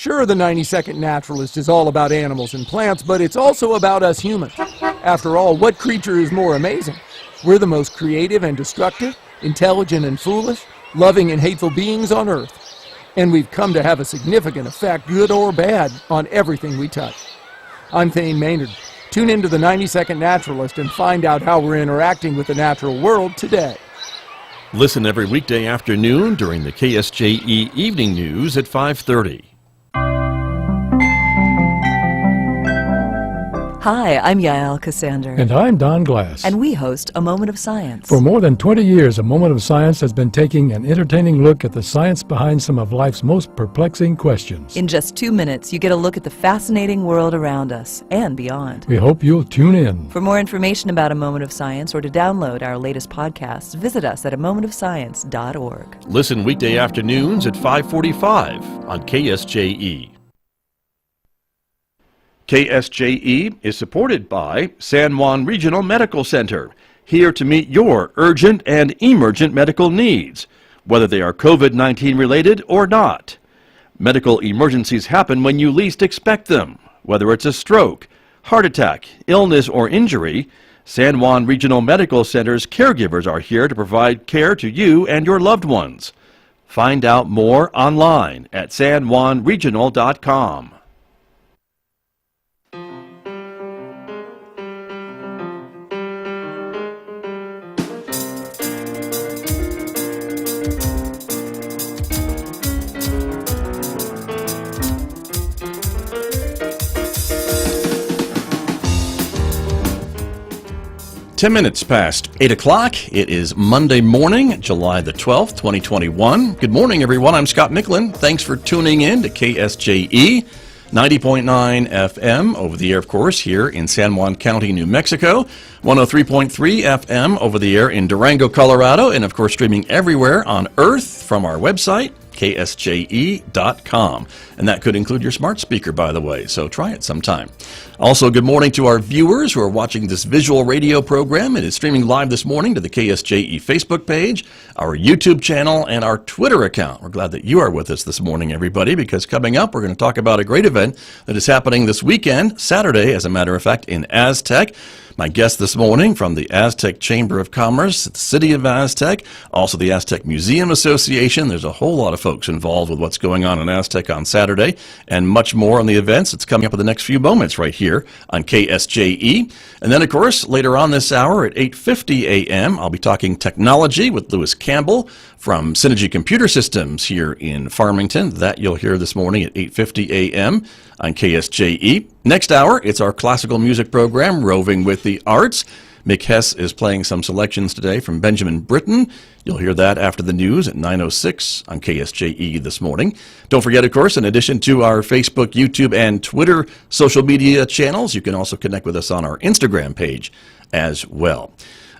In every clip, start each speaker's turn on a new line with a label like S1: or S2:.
S1: Sure, the 90-Second Naturalist is all about animals and plants, but it's also about us humans. After all, what creature is more amazing? We're the most creative and destructive, intelligent and foolish, loving and hateful beings on Earth. And we've come to have a significant effect, good or bad, on everything we touch. I'm Thane Maynard. Tune into the 90-Second Naturalist and find out how we're interacting with the natural world today.
S2: Listen every weekday afternoon during the KSJE Evening News at 5:30.
S3: Hi, I'm Yael Cassander.
S4: And I'm Don Glass.
S3: And we host A Moment of Science.
S4: For more than 20 years, A Moment of Science has been taking an entertaining look at the science behind some of life's most perplexing questions.
S3: In just 2 minutes, you get a look at the fascinating world around us and beyond.
S4: We hope you'll tune in.
S3: For more information about A Moment of Science or to download our latest podcasts, visit us at amomentofscience.org.
S2: Listen weekday afternoons at 5:45 on KSJE. KSJE is supported by San Juan Regional Medical Center, here to meet your urgent and emergent medical needs, whether they are COVID-19 related or not. Medical emergencies happen when you least expect them. Whether it's a stroke, heart attack, illness, or injury, San Juan Regional Medical Center's caregivers are here to provide care to you and your loved ones. Find out more online at sanjuanregional.com. Ten minutes past 8 o'clock. It is Monday morning, July the 12th, 2021. Good morning, everyone. I'm Scott Michlin. Thanks for tuning in to KSJE 90.9 FM over the air, of course, here in San Juan County, New Mexico. 103.3 FM over the air in Durango, Colorado. And, of course, streaming everywhere on Earth from our website, KSJE.com. And that could include your smart speaker, by the way, so try it sometime. Also, good morning to our viewers who are watching this visual radio program. It is streaming live this morning to the KSJE Facebook page, our YouTube channel, and our Twitter account. We're glad that you are with us this morning, everybody, because coming up, we're going to talk about a great event that is happening this weekend, Saturday, as a matter of fact, in Aztec. My guest this morning from the Aztec Chamber of Commerce, the City of Aztec, also the Aztec Museum Association. There's a whole lot of folks involved with what's going on in Aztec on Saturday, and much more on the events. It's coming up in the next few moments right here on KSJE. And then, of course, later on this hour at 8:50 a.m., I'll be talking technology with Lewis Campbell from Synergy Computer Systems here in Farmington. That you'll hear this morning at 8:50 a.m. on KSJE. Next hour, it's our classical music program, Roving with the Arts. Mick Hess is playing some selections today from Benjamin Britten. You'll hear that after the news at 9:06 on KSJE this morning. Don't forget, of course, in addition to our Facebook, YouTube, and Twitter social media channels, you can also connect with us on our Instagram page as well.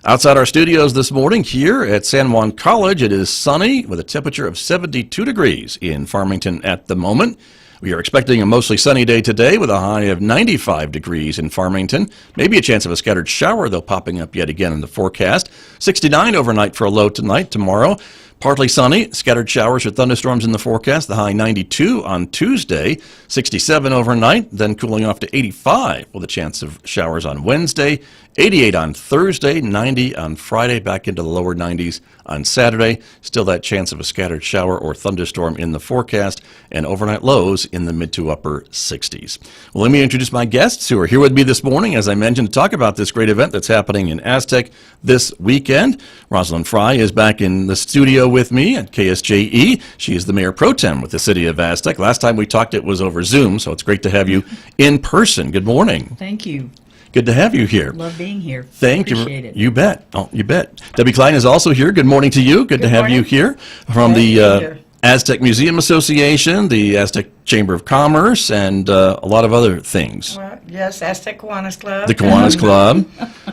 S2: Outside our studios this morning here at San Juan College, it is sunny with a temperature of 72 degrees in Farmington at the moment. We are expecting a mostly sunny day today with a high of 95 degrees in Farmington. Maybe a chance of a scattered shower, though, popping up yet again in the forecast. 69 overnight for a low tonight. Tomorrow, partly sunny, scattered showers or thunderstorms in the forecast. The high 92 on Tuesday, 67 overnight, then cooling off to 85 with a chance of showers on Wednesday, 88 on Thursday, 90 on Friday, back into the lower 90s on Saturday. Still that chance of a scattered shower or thunderstorm in the forecast, and overnight lows in the mid to upper 60s. Well, let me introduce my guests who are here with me this morning, as I mentioned, to talk about this great event that's happening in Aztec this weekend. Rosalyn Fry is back in the studio with me at KSJE. She is the Mayor Pro Tem with the City of Aztec. Last time we talked, it was over Zoom, so it's great to have you in person. Good morning.
S5: Thank you.
S2: Good to have you here.
S5: Love being here.
S2: Thank you.
S5: Appreciate it.
S2: You bet. Oh, you bet. Debbie Klein is also here. Good morning to you. Good to have you here from the Aztec Museum Association, the Aztec Chamber of Commerce, and a lot of other things.
S6: Well, yes, Aztec Kiwanis Club.
S2: The Kiwanis Club.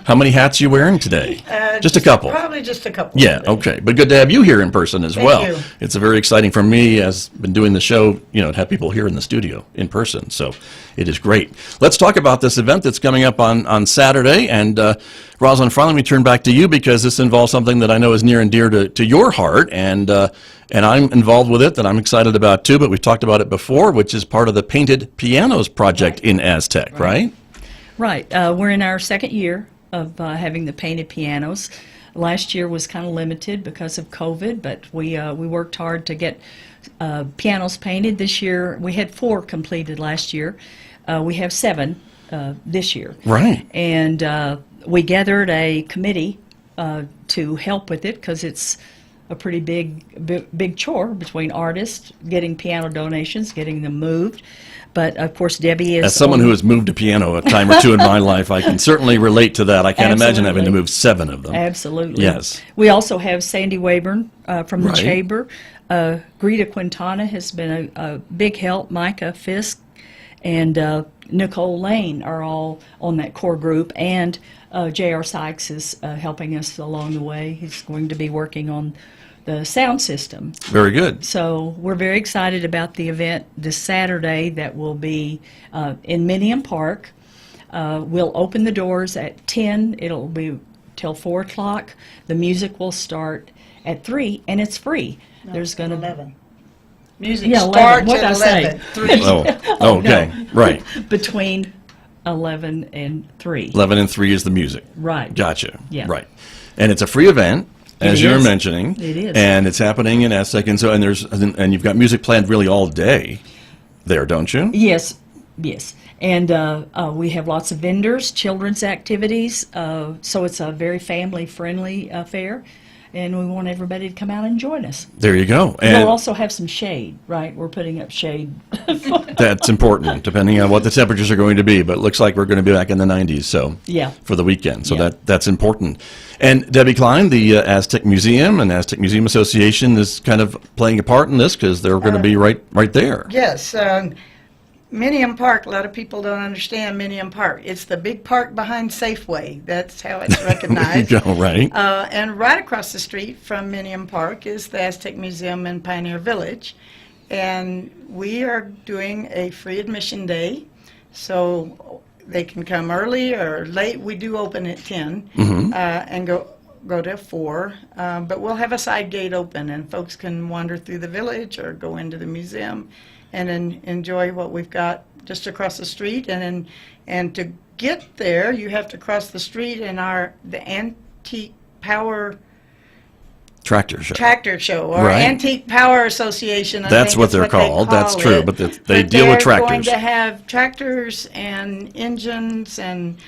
S2: How many hats are you wearing today? Just a couple.
S6: Probably just a couple.
S2: Yeah, okay. But good to have you here in person as well.
S6: Thank you.
S2: It's very exciting for me, as been doing the show, to have people here in the studio in person. So it is great. Let's talk about this event that's coming up on Saturday. And Rosalyn, finally, we turn back to you because this involves something that I know is near and dear to your heart. And I'm involved with it, that I'm excited about too, but we've talked about it before. before, which is part of the Painted Pianos project in Aztec, right?
S5: Right. We're in our second year of having the painted pianos. Last year was kind of limited because of COVID, but we worked hard to get pianos painted. This year, we had 4 completed last year. We have 7 this year.
S2: Right.
S5: And we gathered a committee to help with it because it's a pretty big chore between artists, getting piano donations, getting them moved. But of course, Debbie is.
S2: As someone who has moved a piano a time or two in my life, I can certainly relate to that. I can't imagine having to move 7 of them.
S5: Absolutely.
S2: Yes.
S5: We also have Sandy Wayburn from the
S2: Right.
S5: Chamber. Greta Quintana has been a big help. Micah Fisk and Nicole Lane are all on that core group. And J.R. Sykes is helping us along the way. He's going to be working on the sound system.
S2: Very good.
S5: So we're very excited about the event this Saturday that will be in Minium Park. We'll open the doors at 10. It'll be till 4 o'clock. The music will start at 3, and it's free. There's going to
S6: 11. Music
S5: Yeah, 11.
S6: starts
S5: What'd I
S6: at
S5: say?
S6: 11. 3.
S2: Oh, okay. Right.
S5: between 11 and 3.
S2: 11 and 3 is the music.
S5: Right.
S2: Gotcha.
S5: Yeah.
S2: Right. And it's a free event, as
S5: It
S2: you were
S5: is.
S2: mentioning.
S5: It is.
S2: And it's happening in Aztec, and so and you've got music planned really all day there, don't you?
S5: Yes, yes. And we have lots of vendors, children's activities, so it's a very family-friendly affair, and we want everybody to come out and join us.
S2: There you go.
S5: We'll
S2: And
S5: also have some shade, right? We're putting up shade.
S2: that's important, depending on what the temperatures are going to be. But it looks like we're going to be back in the 90s, so
S5: Yeah.
S2: for the weekend. So
S5: Yeah.
S2: that's important. And Debbie Klein, the Aztec Museum and Aztec Museum Association is kind of playing a part in this because they're going to be right there.
S6: Yes. Minium Park, a lot of people don't understand Minium Park. It's the big park behind Safeway. That's how it's
S2: There you
S6: recognized.
S2: go, right?
S6: And right across the street from Minium Park is the Aztec Museum in Pioneer Village. And we are doing a free admission day, so they can come early or late. We do open at 10 and go to 4. But we'll have a side gate open, and folks can wander through the village or go into the museum and enjoy what we've got just across the street. And to get there, you have to cross the street in the Antique Power
S2: Tractor show.
S6: Tractor Show or
S2: Right.
S6: Antique Power Association. I
S2: That's
S6: think
S2: what
S6: is
S2: they're
S6: they
S2: called. That's
S6: call
S2: true,
S6: it.
S2: but they
S6: But
S2: deal with
S6: they're going
S2: tractors.
S6: to have tractors and engines and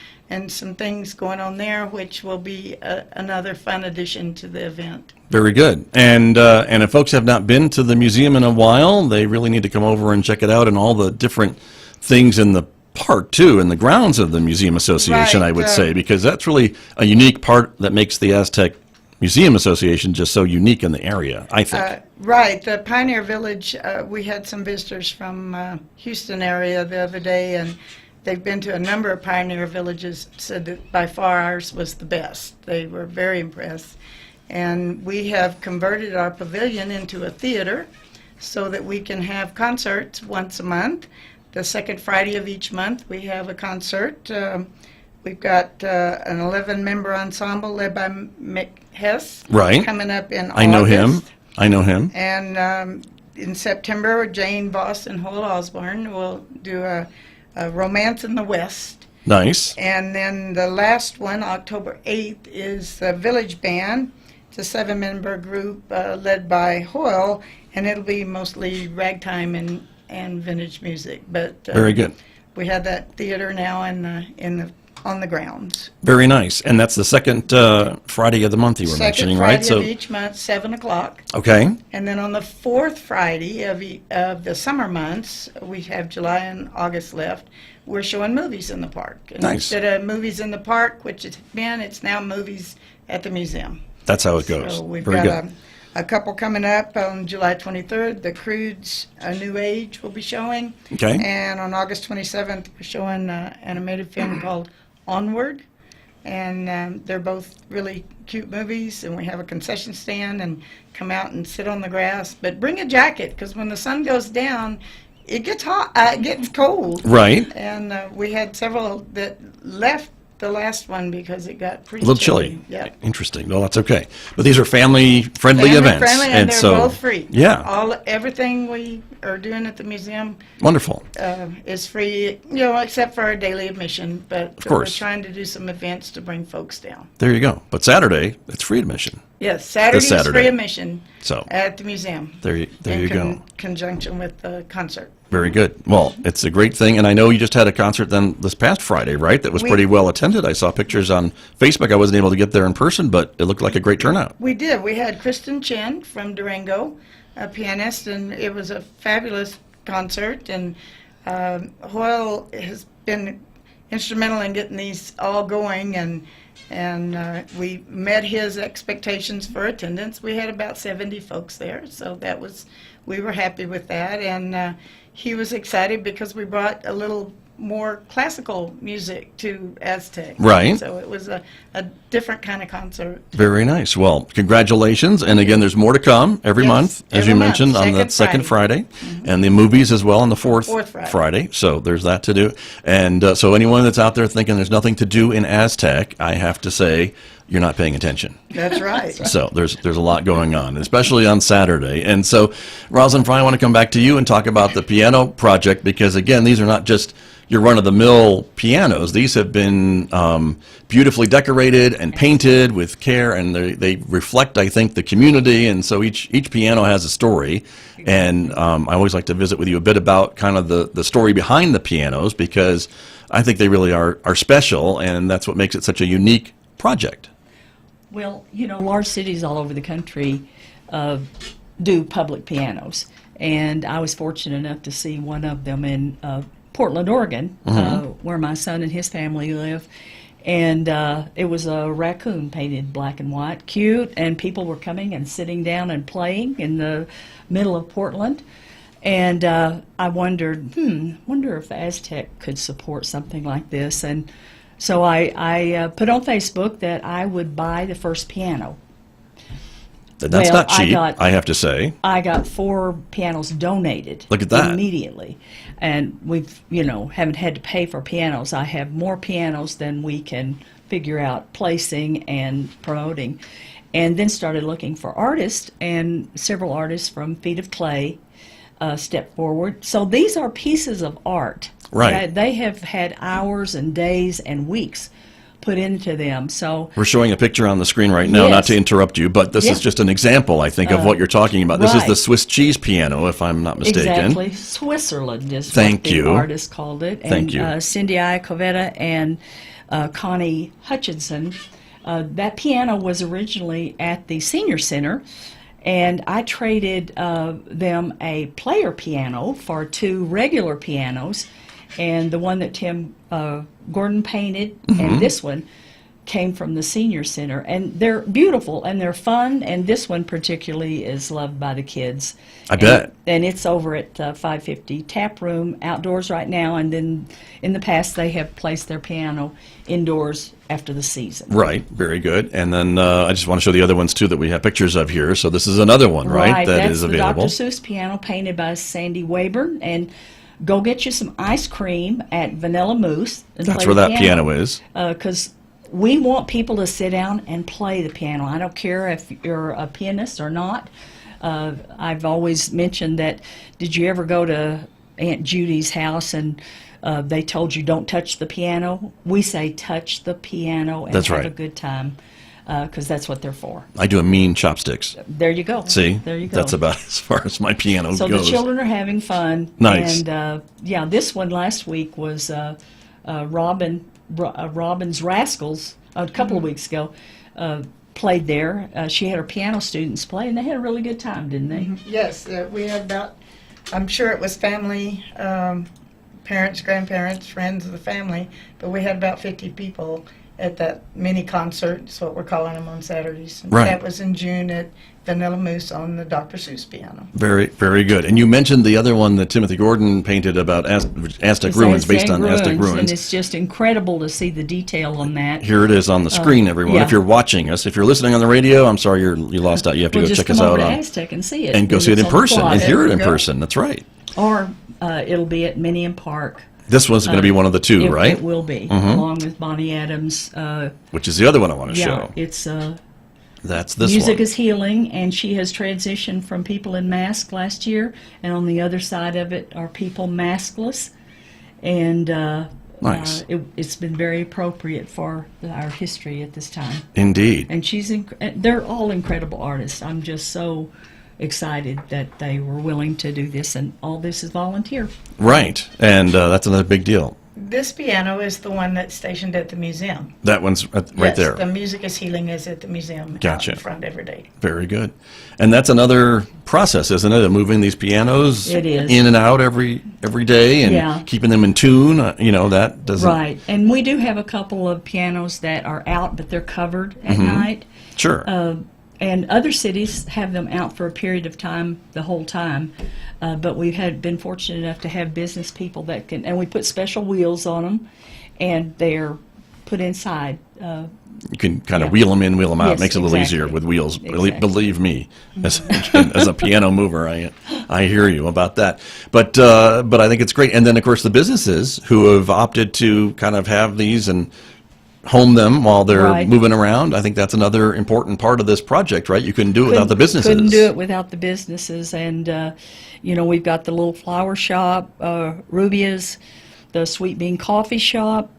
S6: some things going on there, which will be another fun addition to the event.
S2: Very good. And if folks have not been to the museum in a while, they really need to come over and check it out and all the different things in the park, too, in the grounds of the Museum Association,
S6: Right,
S2: I would say, because that's really a unique part that makes the Aztec Museum Association just so unique in the area, I think.
S6: Right. The Pioneer Village, we had some visitors from Houston area the other day, and they've been to a number of Pioneer Villages, said that by far ours was the best. They were very impressed. And we have converted our pavilion into a theater so that we can have concerts once a month. The second Friday of each month, we have a concert. We've got an 11-member ensemble led by Mick Hess
S2: Right.
S6: coming up in August.
S2: I know him.
S6: And in September, Jane Voss and Hoyle Osborne will do a Romance in the West.
S2: Nice.
S6: And then the last one, October 8th, is the Village Band. It's a 7-member group led by Hoyle, and it'll be mostly ragtime and vintage music. But
S2: Very good.
S6: we have that theater now on the grounds.
S2: Very nice. And that's the second Friday of the month you were mentioning, right?
S6: Second Friday of each month, 7 o'clock.
S2: Okay.
S6: And then on the fourth Friday of the summer months, we have July and August left, we're showing movies in the park. And
S2: Nice.
S6: instead of movies in the park, which it's been, it's now movies at the museum.
S2: That's how it goes.
S6: So we've
S2: Very
S6: got
S2: good.
S6: a couple coming up on July 23rd. The Croods, A New Age will be showing.
S2: Okay.
S6: And on August 27th, we're showing an animated film called Onward. And they're both really cute movies, and we have a concession stand and come out and sit on the grass. But bring a jacket, because when the sun goes down, it gets hot, it gets cold.
S2: Right.
S6: And we had several that left the last one because it got pretty
S2: A little chilly.
S6: Yeah.
S2: Interesting. No, that's okay. But these are family-friendly events.
S6: Friendly, and they're
S2: so,
S6: both free.
S2: Yeah.
S6: Everything we are doing at the museum
S2: Wonderful.
S6: is free, except for our daily admission. But
S2: Of course.
S6: we're trying to do some events to bring folks down.
S2: There you go. But Saturday, it's free admission.
S6: Yes, Saturday is
S2: Saturday.
S6: free admission
S2: So
S6: at the museum.
S2: there you go.
S6: Conjunction with the concert.
S2: Very good. Well, it's a great thing, and I know you just had a concert then this past Friday, right? That was pretty well attended. I saw pictures on Facebook. I wasn't able to get there in person, but it looked like a great turnout.
S6: We did. We had Kristen Chen from Durango, a pianist, and it was a fabulous concert. And Hoyle has been instrumental in getting these all going, and we met his expectations for attendance. We had about 70 folks there, so we were happy with that. And he was excited because we brought a little more classical music to Aztec.
S2: Right.
S6: So it was a different kind of concert.
S2: Very nice. Well, congratulations. And again, there's more to come every
S6: Yes,
S2: month, as
S6: every
S2: you
S6: month,
S2: mentioned, on that second Friday. And the movies as well on the fourth Friday. So there's that to do. And so anyone that's out there thinking there's nothing to do in Aztec, I have to say, you're not paying attention.
S6: That's right.
S2: So there's a lot going on, especially on Saturday. And so, Rosalyn, I want to come back to you and talk about the piano project because, again, these are not just your run-of-the-mill pianos. These have been beautifully decorated and painted with care, and they reflect, I think, the community. And so each piano has a story. And I always like to visit with you a bit about kind of the story behind the pianos because I think they really are special, and that's what makes it such a unique project.
S5: Well, large cities all over the country do public pianos, and I was fortunate enough to see one of them in Portland, Oregon, where my son and his family live. And it was a raccoon painted black and white, cute, and people were coming and sitting down and playing in the middle of Portland. And I wondered, wonder if Aztec could support something like this. And so I put on Facebook that I would buy the first piano.
S2: That's not cheap, I have to say.
S5: I got 4 pianos donated.
S2: Look at that.
S5: Immediately. And we've, haven't had to pay for pianos. I have more pianos than we can figure out placing and promoting. And then started looking for artists, and several artists from Feet of Clay stepped forward. So these are pieces of art.
S2: Right.
S5: They have had hours and days and weeks put into them. So
S2: we're showing a picture on the screen right now, not to interrupt you, but this is just an example, I think, of what you're talking about. This is the Swiss cheese piano, if I'm not mistaken.
S5: Exactly. Switzerland is what the artist called it.
S2: Thank you.
S5: Cindy Iacovetta and Connie Hutchinson. That piano was originally at the Senior Center, and I traded them a player piano for 2 regular pianos, and the one that Tim Gordon painted and this one came from the Senior Center. And they're beautiful and they're fun, and this one particularly is loved by the kids.
S2: I bet.
S5: And it's over at 550 Tap Room outdoors right now, and then in the past they have placed their piano indoors after the season.
S2: Right, very good. And then I just want to show the other ones too that we have pictures of here. So this is another one, right? That is available.
S5: That's the Dr. Seuss piano painted by Sandy Wayburn. And go get you some ice cream at Vanilla Moose. And
S2: That's
S5: play
S2: where
S5: the
S2: that piano is.
S5: Because we want people to sit down and play the piano. I don't care if you're a pianist or not. I've always mentioned that, did you ever go to Aunt Judy's house and they told you don't touch the piano? We say touch the piano and have a good time, because that's what they're for.
S2: I do a mean chopsticks.
S5: There you go.
S2: See?
S5: There you go.
S2: That's about as far as my piano goes.
S5: So the children are having fun.
S2: Nice.
S5: And this one last week was Robin's Rascals, a couple of weeks ago, played there. She had her piano students play, and they had a really good time, didn't they?
S6: Yes, we had about, I'm sure it was family, parents, grandparents, friends of the family, but we had about 50 people at that mini concert. That's what we're calling them on Saturdays. And that was in June at Vanilla Moose on the Dr. Seuss piano.
S2: Very, very good. And you mentioned the other one that Timothy Gordon painted about Aztec ruins, based on Aztec ruins.
S5: And it's just incredible to see the detail on that.
S2: Here it is on the screen, everyone. If you're watching us, if you're listening on the radio, I'm sorry you lost out. You have to go check us out
S5: on Aztec and see it.
S2: And go see it in person and hear it in person. That's right.
S5: Or it'll be at Minium Park
S2: This one's going to be one of the two, right?
S5: It will be, along with Bonnie Adams.
S2: Which is the other one I want to
S5: Yeah,
S2: show.
S5: it's
S2: That's this
S5: Music
S2: one.
S5: is Healing, and she has transitioned from people in mask last year, and on the other side of it are people maskless, and
S2: Nice.
S5: It's been very appropriate for our history at this time.
S2: Indeed.
S5: And they're all incredible artists. I'm just so excited that they were willing to do this, and all this is volunteer.
S2: Right. And that's another big deal.
S6: This piano is the one that's stationed at the museum.
S2: That one's right
S6: Yes,
S2: there.
S6: the Music is Healing is at the museum
S2: Gotcha.
S6: out in front every day.
S2: Very good. And that's another process, isn't it, of moving these pianos
S5: It is.
S2: in and out every day and
S5: Yeah.
S2: keeping them in tune. That doesn't...
S5: Right, and we do have a couple of pianos that are out, but they're covered at night.
S2: Sure.
S5: And other cities have them out for a period of time, the whole time. But we've been fortunate enough to have business people that can, and we put special wheels on them, and they're put inside.
S2: You can kind of
S5: yeah.
S2: wheel them in, wheel them out.
S5: Yes,
S2: Makes it a little
S5: exactly.
S2: easier with wheels.
S5: Exactly.
S2: Believe me, as a piano mover, I hear you about that. But I think it's great. And then, of course, the businesses who have opted to kind of have these and home them while they're
S5: Right.
S2: moving around. I think that's another important part of this project, right? You couldn't do it without the businesses.
S5: Couldn't do it without the businesses. And, we've got the little flower shop, Rubia's, the Sweet Bean Coffee Shop,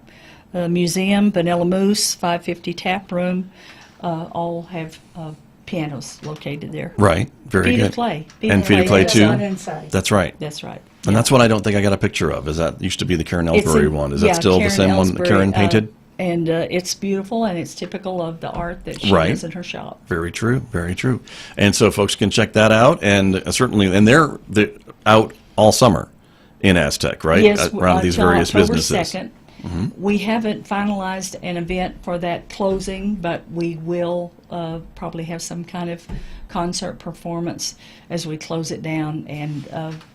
S5: museum, Vanilla Moose, 550 Tap Room, all have pianos located there.
S2: Right. Very
S5: Feet
S2: good.
S5: of Clay.
S2: And Feet of Clay, too.
S6: On inside.
S2: That's right.
S5: That's right.
S2: And that's one I don't think I got a picture of. Is that used to be the Karen Ellsbury one? Is that still the same one that Karen painted?
S5: And it's beautiful, and it's typical of the art that she
S2: Right.
S5: has in her shop.
S2: Very true, very true. And so folks can check that out, and certainly, and they're out all summer in Aztec, right?
S5: Yes,
S2: Around these
S5: until
S2: various
S5: October
S2: businesses.
S5: 2nd. We haven't finalized an event for that closing, but we will probably have some kind of concert performance as we close it down and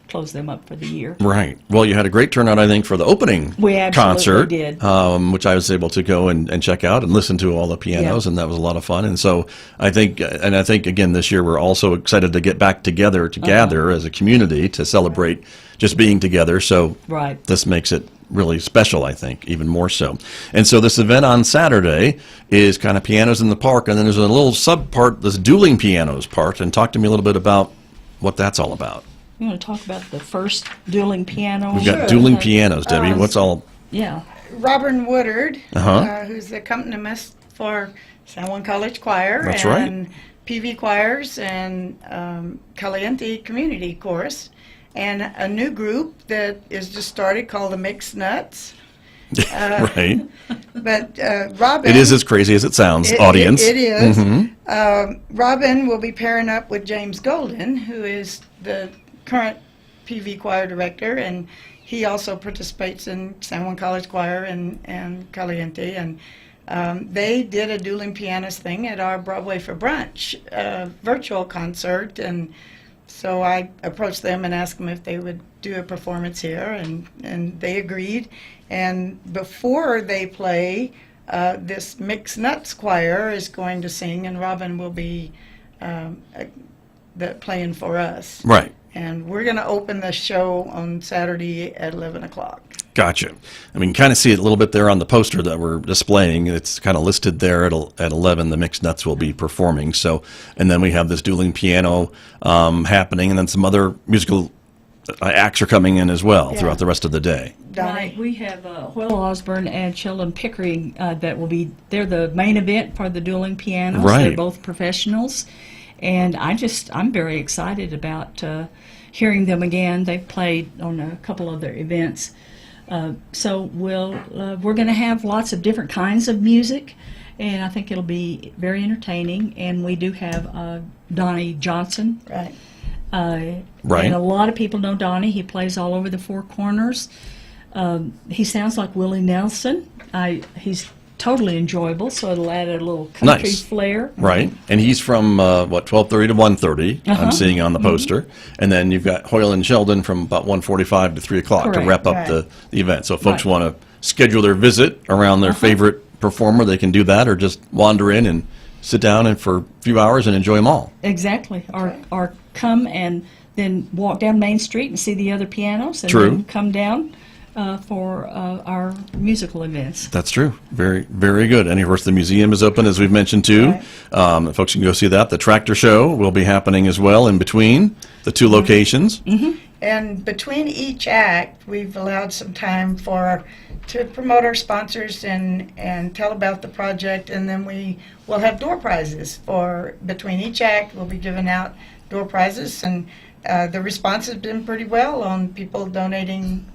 S5: close them up for the year.
S2: Right. Well, you had a great turnout, I think, for the opening
S5: We absolutely
S2: concert,
S5: did.
S2: Which I was able to go and check out and listen to all the pianos,
S5: Yeah.
S2: and that was a lot of fun. And so I think again this year we're also excited to get back together to gather as a community to celebrate just being together. So
S5: Right.
S2: this makes it really special, I think, even more so. And so this event on Saturday is kind of pianos in the park, and then there's a little sub part, this dueling pianos part. And talk to me a little bit about what that's all about.
S5: You want to talk about the first dueling piano?
S2: We've got dueling pianos, Debbie. What's all?
S5: Yeah.
S6: Robin Woodard,
S2: Uh-huh.
S6: who's the accompanist for San Juan College Choir
S2: That's
S6: and PV choirs and Caliente Community Chorus, and a new group that is just started called the Mixed Nuts.
S2: Right.
S6: But Robin,
S2: It is as crazy as it sounds,
S6: It-
S2: audience.
S6: It is.
S2: Mm-hmm.
S6: Robin will be pairing up with James Golden, who is the current PV choir director, and he also participates in San Juan College Choir and Caliente. And they did a dueling pianist thing at our Broadway for Brunch virtual concert. And so I approached them and asked them if they would do a performance here, and they agreed. And before they play, this Mixed Nuts choir is going to sing, and Robin will be playing for us.
S2: Right.
S6: And we're going to open the show on Saturday at 11 o'clock.
S2: Gotcha. I mean, you kind of see it a little bit there on the poster that we're displaying. It's kind of listed there at 11. The Mixed Nuts will be performing. So, and then we have this dueling piano happening, and then some other musical acts are coming in as well
S6: Yeah.
S2: throughout the rest of the day.
S5: Right. We have Will Osborne and Sheldon Pickering that will be, they're the main event for the dueling pianos.
S2: Right.
S5: They're both professionals. And I'm very excited about hearing them again. They've played on a couple other events. So we're going to have lots of different kinds of music, and I think it'll be very entertaining. And we do have Donnie Johnson.
S6: Right.
S2: Right.
S5: And a lot of people know Donnie. He plays all over the Four Corners. He sounds like Willie Nelson. He's totally enjoyable, so it'll add a little country
S2: Nice.
S5: flair.
S2: Right. And he's from, 12:30 to 1:30, I'm seeing on the poster. And then you've got Hoyle and Sheldon from about 1:45 to 3 o'clock to
S5: Correct.
S2: wrap up
S6: Right.
S2: the event. So if folks
S5: Right.
S2: want to schedule their visit around their favorite performer, they can do that, or just wander in and sit down and for a few hours and enjoy them all.
S5: Exactly. Or come and then walk down Main Street and see the other pianos, and
S2: True.
S5: then come down for our musical events.
S2: That's true. Very, very good. And of course, the museum is open, as we've mentioned too.
S6: Right.
S2: Folks can go see that. The tractor show will be happening as well in between the two locations.
S6: And between each act, we've allowed some time to promote our sponsors and tell about the project, and then we will have door prizes for between each act. We'll be giving out door prizes, and the response has been pretty well on people donating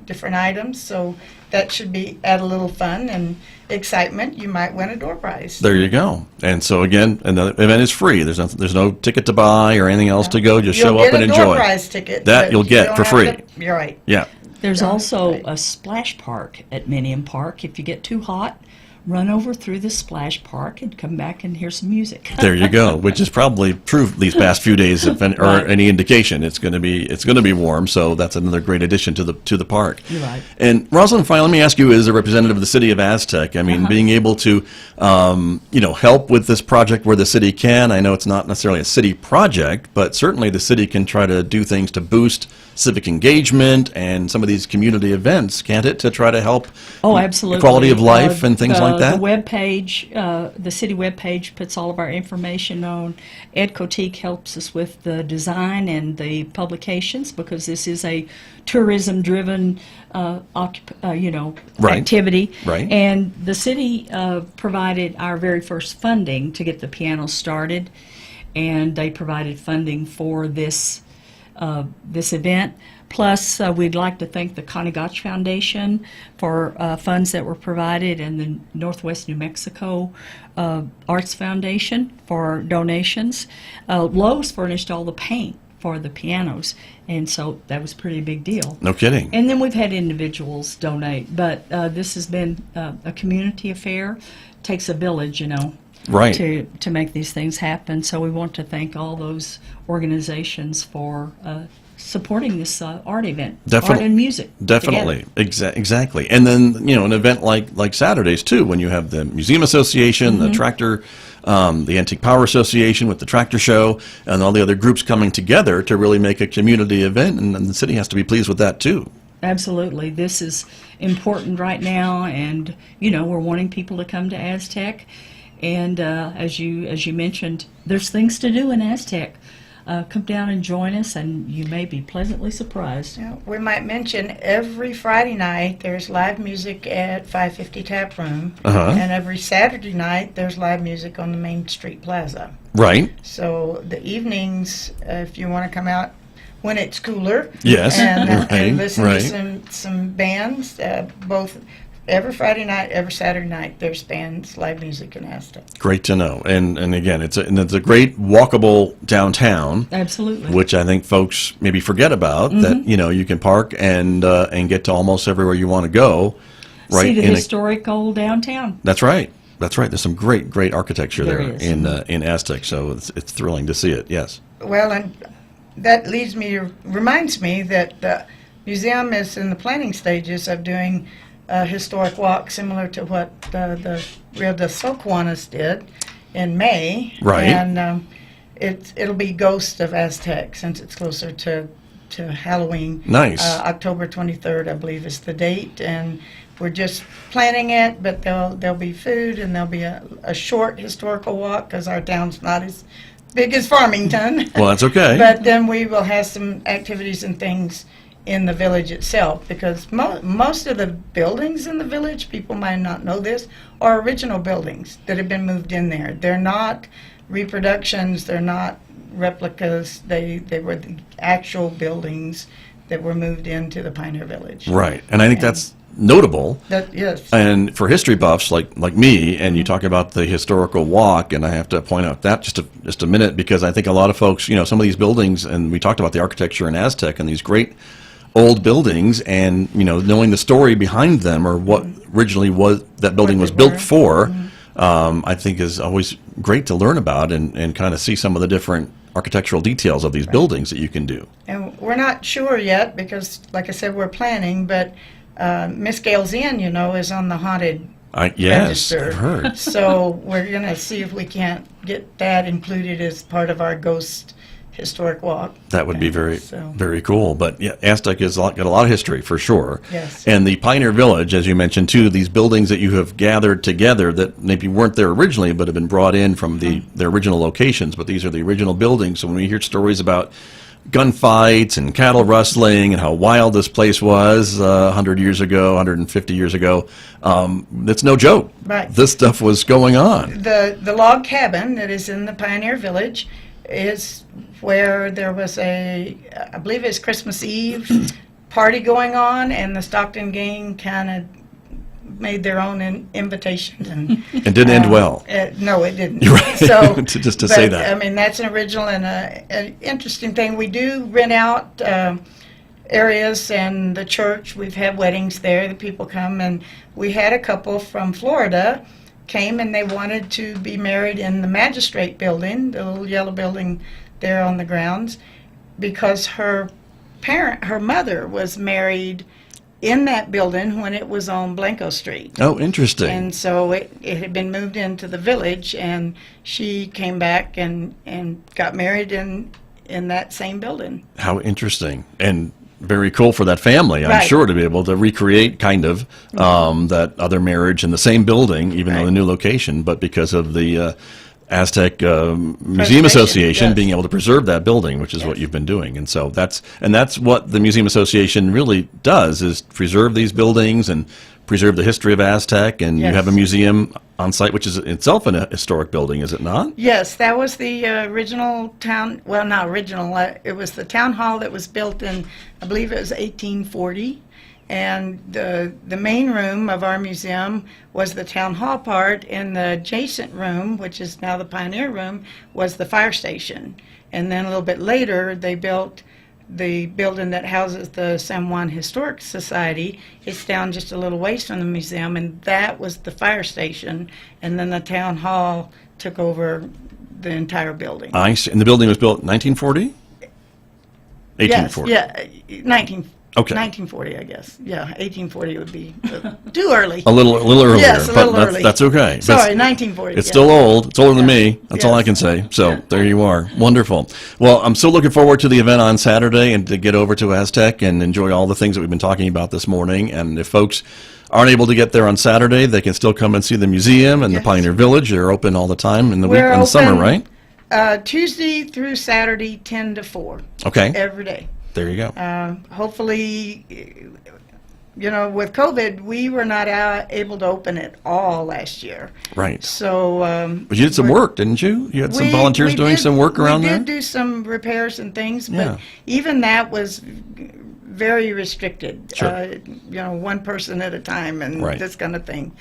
S6: different items, so that should add a little fun and excitement. You might win a door prize.
S2: There you go. And so again, and the event is free. There's no ticket to buy or anything else to go. Just show up and
S6: You'll get a
S2: enjoy.
S6: door prize ticket.
S2: That
S6: but
S2: you'll
S6: you
S2: get
S6: don't
S2: for
S6: have
S2: free.
S6: You're right.
S2: Yeah.
S5: There's
S6: Yeah,
S5: also
S6: right.
S5: a splash park at Minium Park. If you get too hot, run over through the splash park and come back and hear some music.
S2: There you go. Which is probably proved these past few days, or
S5: Right.
S2: any indication, it's going to be warm. So that's another great addition to the park.
S5: You're right.
S2: And Rosalyn, finally, let me ask you, as a representative of the city of Aztec, I mean, being able to, help with this project where the city can. I know it's not necessarily a city project, but certainly the city can try to do things to boost civic engagement and some of these community events, can't it, to try to help
S5: Oh, absolutely.
S2: quality of life and things like that?
S5: The web page, the city web page puts all of our information on. Ed Cotique helps us with the design and the publications, because this is a tourism-driven,
S2: Right.
S5: activity.
S2: Right.
S5: And the city provided our very first funding to get the piano started, and they provided funding for this event. Plus, we'd like to thank the Connie Gotch Foundation for funds that were provided, and the Northwest New Mexico Arts Foundation for donations. Lowe's furnished all the paint for the pianos, and so that was a pretty big deal.
S2: No kidding.
S5: And then we've had individuals donate, but this has been a community affair. Takes a village,
S2: Right.
S5: to make these things happen. So we want to thank all those organizations for supporting this art event,
S2: Definitely.
S5: art and music.
S2: Definitely,
S5: together.
S2: exactly. And then an event like Saturdays too, when you have the Museum Association, the Tractor, the Antique Power Association with the Tractor Show, and all the other groups coming together to really make a community event, and the city has to be pleased with that too.
S5: Absolutely. This is important right now, and we're wanting people to come to Aztec. And as you mentioned, there's things to do in Aztec. Come down and join us, and you may be pleasantly surprised.
S6: Yeah, we might mention every Friday night there's live music at 550 Tap Room, and every Saturday night there's live music on the Main Street Plaza.
S2: Right.
S6: So the evenings, if you want to come out when it's cooler,
S2: Yes.
S6: and listen
S2: Right.
S6: to some bands, both every Friday night, every Saturday night there's bands, live music in Aztec.
S2: Great to know. And again, it's a great walkable downtown.
S5: Absolutely.
S2: Which I think folks maybe forget about, that you can park and get to almost everywhere you want to go. Right.
S5: See the
S2: in
S5: historic old downtown.
S2: That's right. That's right. There's some great architecture
S5: There
S2: there
S5: is.
S2: in Aztec. So it's thrilling to see it. Yes.
S6: Well, and that reminds me that the museum is in the planning stages of doing a historic walk similar to what the Rio de Socuanas did in May.
S2: Right.
S6: And it'll be Ghost of Aztec, since it's closer to Halloween.
S2: Nice.
S6: October 23rd, I believe, is the date, and we're just planning it. But there'll be food, and there'll be a short historical walk, because our town's not as big as Farmington.
S2: Well, that's okay.
S6: But then we will have some activities and things in the village itself, because most of the buildings in the village, people might not know this, are original buildings that have been moved in there. They're not reproductions, they're not replicas, they were the actual buildings that were moved into the Pioneer Village.
S2: Right. And I think that's notable.
S6: Yes.
S2: And for history buffs like me, and you talk about the historical walk, and I have to point out that just a minute, because I think a lot of folks, some of these buildings, and we talked about the architecture in Aztec and these great old buildings, and knowing the story behind them, or what originally that building was built for, I think is always great to learn about and kind of see some of the different architectural details of these buildings that you can do.
S6: And we're not sure yet, because, like I said, we're planning, but Miss Gale's Inn, is on the haunted
S2: Yes,
S6: register.
S2: I've heard.
S6: So we're going to see if we can't get that included as part of our ghost historic walk.
S2: That would be very,
S6: So-
S2: very cool. But yeah, Aztec has got a lot of history for sure.
S6: Yes.
S2: And the Pioneer Village, as you mentioned too, these buildings that you have gathered together that maybe weren't there originally, but have been brought in from their original locations. But these are the original buildings. So when we hear stories about gunfights and cattle rustling and how wild this place was 100 years ago, 150 years ago, that's no joke.
S6: Right.
S2: This stuff was going on.
S6: The log cabin that is in the Pioneer Village is where there was I believe it's Christmas Eve party going on, and the Stockton gang kind of made their own invitation, and
S2: It didn't end well.
S6: no, it didn't.
S2: You're right.
S6: So
S2: Just to say
S6: but,
S2: that.
S6: I mean, that's an original and an interesting thing. We do rent out areas, and the church. We've had weddings there. The people come, and we had a couple from Florida came, and they wanted to be married in the magistrate building, the little yellow building there on the grounds, because her mother was married in that building when it was on Blanco Street.
S2: Oh, interesting.
S6: And so it had been moved into the village, and she came back and got married in that same building.
S2: How interesting. And very cool for that family, I'm
S6: Right.
S2: sure, to be able to recreate kind of that other marriage in the same building, even though
S6: Right.
S2: the new location, but because of the Aztec Museum
S6: Preservation,
S2: Association
S6: yes.
S2: being able to preserve that building, which is what
S6: Yes.
S2: you've been doing. And so that's what the Museum Association really does, is preserve these buildings and preserve the history of Aztec. And you
S6: Yes.
S2: have a museum on site, which is itself a historic building, is it not?
S6: Yes, that was the original town, well, not original, it was the town hall that was built in, I believe it was 1840. And the main room of our museum was the town hall part, and the adjacent room, which is now the Pioneer Room, was the fire station. And then a little bit later, they built the building that houses the San Juan Historic Society. It's down just a little ways from the museum, and that was the fire station. And then the town hall took over the entire building.
S2: I see. And the building was built in 1940? 1840.
S6: Yes, yeah, 1940, I guess. Yeah, 1840 would be too early.
S2: A little earlier.
S6: Yes, a
S2: but
S6: little early.
S2: That's okay.
S6: Sorry,
S2: But
S6: 1940.
S2: it's
S6: yeah.
S2: still old. It's older than me. That's all I
S6: Yes.
S2: can say. So there you are. Wonderful. Well, I'm so looking forward to the event on Saturday and to get over to Aztec and enjoy all the things that we've been talking about this morning. And if folks aren't able to get there on Saturday, they can still come and see the museum and the
S6: Yes.
S2: Pioneer Village. They're open all the time in the week
S6: We're
S2: in the summer,
S6: open,
S2: right?
S6: Tuesday through Saturday, 10 to 4,
S2: Okay.
S6: every day.
S2: There you go.
S6: Hopefully, with COVID, we were not able to open it all last year.
S2: Right.
S6: So,
S2: But you did some work, didn't you? You had some volunteers
S6: we
S2: doing
S6: did-
S2: some work around
S6: We
S2: there?
S6: did do some repairs and things,
S2: Yeah.
S6: but even that was very restricted.
S2: Sure.
S6: One person at a time and
S2: Right.
S6: this kind of thing.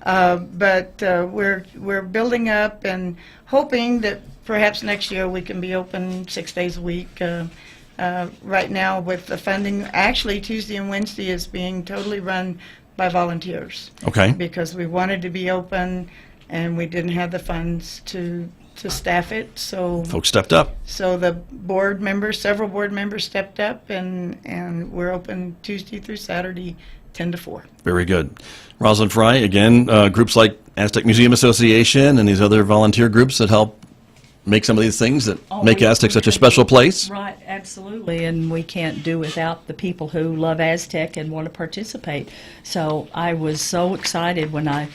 S6: But we're building up and hoping that perhaps next year we can be open 6 days a week. Right now with the funding, actually Tuesday and Wednesday is being totally run by volunteers.
S2: Okay.
S6: Because we wanted to be open and we didn't have the funds to staff it, so
S2: Folks stepped up.
S6: the several board members stepped up, and we're open Tuesday through Saturday, 10 to 4.
S2: Very good. Rosalyn Fry, again, groups like Aztec Museum Association and these other volunteer groups that help make some of these things that make Aztec such a special place.
S5: Right, absolutely, and we can't do without the people who love Aztec and want to participate. So I was so excited when I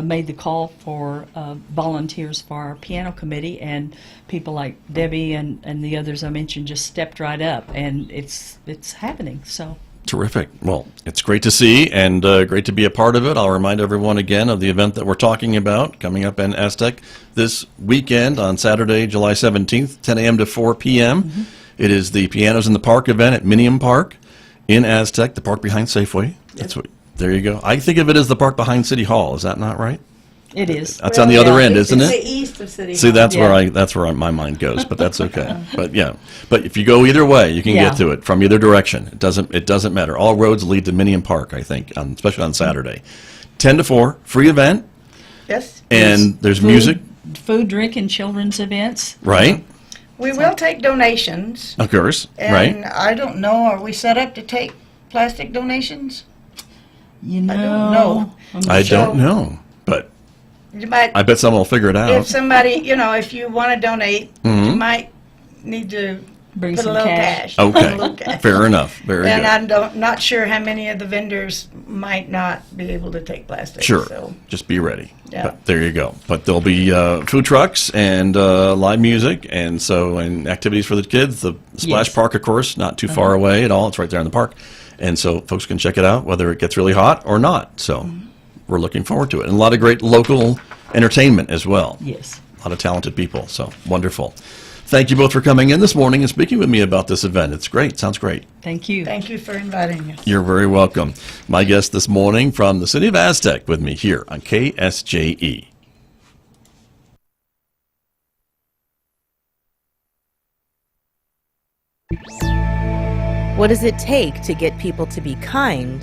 S5: made the call for volunteers for our piano committee, and people like Debbie and the others I mentioned just stepped right up, and it's happening. So.
S2: Terrific. Well, it's great to see and great to be a part of it. I'll remind everyone again of the event that we're talking about coming up in Aztec this weekend on Saturday, July 17th, 10 a.m. to 4 p.m.
S5: Mm-hmm.
S2: It is the Pianos in the Park event at Minium Park in Aztec, the park behind Safeway. That's what. There you go. I think of it as the park behind City Hall. Is that not right?
S5: It is.
S2: That's on the other end, isn't
S6: It's
S2: it?
S6: the east of City
S2: See,
S6: Hall.
S2: that's where my mind goes, but that's okay. But yeah, but if you go either way, you can
S5: Yeah.
S2: get to it from either direction. It doesn't matter. All roads lead to Minium Park, I think, especially on Saturday, 10 to 4, free event,
S6: Yes.
S2: and there's music,
S5: Food, drink, and children's events.
S2: right?
S6: We will take donations,
S2: Of course,
S6: and
S2: right?
S6: I don't know, are we set up to take plastic donations?
S5: You know.
S6: I don't know.
S2: I
S6: So-
S2: don't know, but
S6: You might,
S2: I bet someone will figure it
S6: if
S2: out.
S6: somebody, if you want to donate,
S2: Mm-hmm.
S6: you might need to
S5: Bring
S6: put a
S5: some
S6: little
S5: cash.
S6: cash. A little
S2: Okay,
S6: cash.
S2: fair enough. Very
S6: And
S2: good.
S6: I'm not sure how many of the vendors might not be able to take plastic.
S2: Sure,
S6: So,
S2: just be ready.
S6: Yeah.
S2: But there you go. But there'll be food trucks and live music, and activities for the kids. The splash
S5: Yes.
S2: park, of course, not too far away at all. It's right there in the park, and so folks can check it out whether it gets really hot or not. So we're looking forward to it, and a lot of great local entertainment as well.
S5: Yes.
S2: A lot of talented people. So wonderful. Thank you both for coming in this morning and speaking with me about this event. It's great. Sounds great.
S5: Thank you.
S6: thank you for inviting us.
S2: You're very welcome. My guest this morning from the city of Aztec with me here on KSJE.
S7: What does it take to get people to be kind